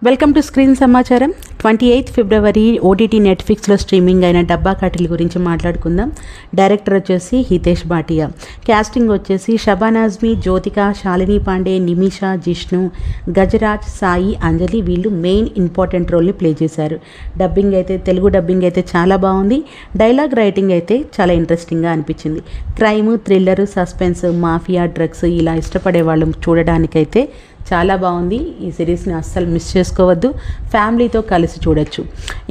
Welcome to screen సమాచారం. 28 ఫిబ్రవరి OTT నెట్ఫ్లిక్స్లో streaming అయిన డబ్బా కటిల్ గురించి మాట్లాడుకుందాం. డైరెక్టర్ వచ్చేసి హితేష్ భాటియా. క్యాస్టింగ్ వచ్చేసి షబానా ఆజ్మీ, జ్యోతిక, శాలిని పాండే, నిమిషా, జిష్ణు, గజరాజ్, సాయి, అంజలి వీళ్ళు మెయిన్ ఇంపార్టెంట్ రోల్ని ప్లే చేశారు. డబ్బింగ్ అయితే తెలుగు డబ్బింగ్ అయితే చాలా బాగుంది. డైలాగ్ రైటింగ్ అయితే చాలా ఇంట్రెస్టింగ్గా అనిపించింది. Crime, thriller, suspense, mafia, drugs ఇలా ఇష్టపడే వాళ్ళు చూడడానికైతే చాలా బాగుంది. ఈ సిరీస్ని అస్సలు మిస్ చేసుకోవద్దు. ఫ్యామిలీతో కలిసి చూడొచ్చు.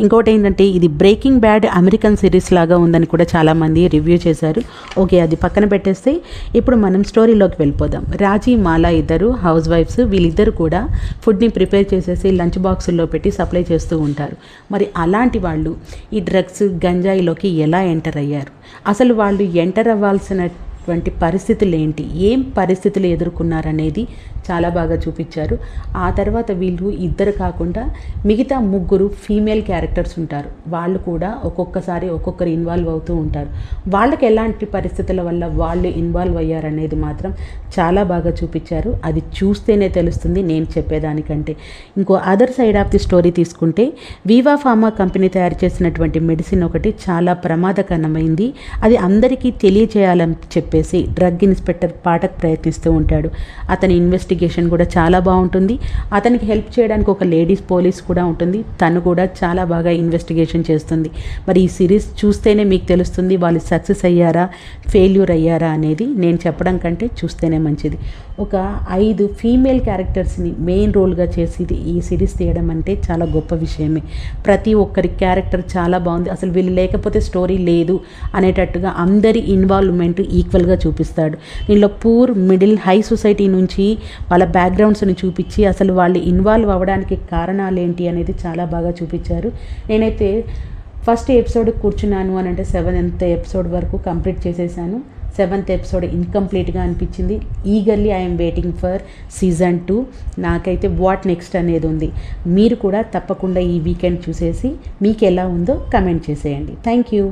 ఇంకోటి ఏంటంటే ఇది బ్రేకింగ్ బ్యాడ్ అమెరికన్ సిరీస్ లాగా ఉందని కూడా చాలామంది రివ్యూ చేశారు. ఓకే, అది పక్కన పెట్టేస్తే ఇప్పుడు మనం స్టోరీలోకి వెళ్ళిపోదాం. రాజీ, మాలా ఇద్దరు హౌస్ వైఫ్స్. వీళ్ళిద్దరు కూడా ఫుడ్ని ప్రిపేర్ చేసేసి లంచ్ బాక్సుల్లో పెట్టి సప్లై చేస్తూ ఉంటారు. మరి అలాంటి వాళ్ళు ఈ డ్రగ్స్, గంజాయిలోకి ఎలా ఎంటర్ అయ్యారు, అసలు వాళ్ళు ఎంటర్ అవ్వాల్సినటువంటి పరిస్థితులు ఏంటి, ఏం పరిస్థితులు ఎదుర్కొన్నారనేది చాలా బాగా చూపించారు. ఆ తర్వాత వీళ్ళు ఇద్దరు కాకుండా మిగతా ముగ్గురు ఫీమేల్ క్యారెక్టర్స్ ఉంటారు. వాళ్ళు కూడా ఒక్కొక్కసారి ఒక్కొక్కరు ఇన్వాల్వ్ అవుతూ ఉంటారు. వాళ్ళకి ఎలాంటి పరిస్థితుల వల్ల వాళ్ళు ఇన్వాల్వ్ అయ్యారనేది మాత్రం చాలా బాగా చూపించారు. అది చూస్తేనే తెలుస్తుంది నేను చెప్పేదానికంటే. ఇంకో other side of the story తీసుకుంటే వీవా ఫార్మా కంపెనీ తయారు చేసినటువంటి మెడిసిన్ ఒకటి చాలా ప్రమాదకరమైంది. అది అందరికీ తెలియచేయాలని చెప్పేసి డ్రగ్ ఇన్స్పెక్టర్ పాఠక్ ప్రయత్నిస్తూ ఉంటాడు. అతని ఇన్వెస్టిగేషన్ కూడా చాలా బాగుంటుంది. అతనికి హెల్ప్ చేయడానికి ఒక లేడీస్ పోలీస్ కూడా ఉంటుంది. తను కూడా చాలా బాగా ఇన్వెస్టిగేషన్ చేస్తుంది. మరి ఈ సిరీస్ చూస్తేనే మీకు తెలుస్తుంది వాళ్ళు సక్సెస్ అయ్యారా, ఫెయిల్యూర్ అయ్యారా అనేది. నేను చెప్పడం కంటే చూస్తేనే మంచిది. ఒక 5 ఫీమేల్ క్యారెక్టర్స్ని మెయిన్ రోల్గా చేసి ఈ సిరీస్ తీయడం అంటే చాలా గొప్ప విషయమే. ప్రతి ఒక్కరి క్యారెక్టర్ చాలా బాగుంది. అసలు వీళ్ళు లేకపోతే స్టోరీ లేదు అనేటట్టుగా అందరి ఇన్వాల్వ్మెంట్ ఈక్వల్గా చూపిస్తాడు. దీనిలో పూర్, మిడిల్, హై సొసైటీ నుంచి వాళ్ళ బ్యాక్గ్రౌండ్స్ని చూపించి అసలు వాళ్ళు ఇన్వాల్వ్ అవ్వడానికి కారణాలు ఏంటి అనేది చాలా బాగా చూపించారు. నేనైతే ఫస్ట్ ఎపిసోడ్ కూర్చున్నాను అని అంటే 7th ఎపిసోడ్ వరకు కంప్లీట్ చేసేసాను. 7th ఎపిసోడ్ ఇన్కంప్లీట్గా అనిపించింది. Eagerly I'm waiting for season 2. నాకైతే వాట్ నెక్స్ట్ అనేది ఉంది. మీరు కూడా తప్పకుండా ఈ వీకెండ్ చూసేసి మీకు ఎలా ఉందో కమెంట్ చేసేయండి. Thank you.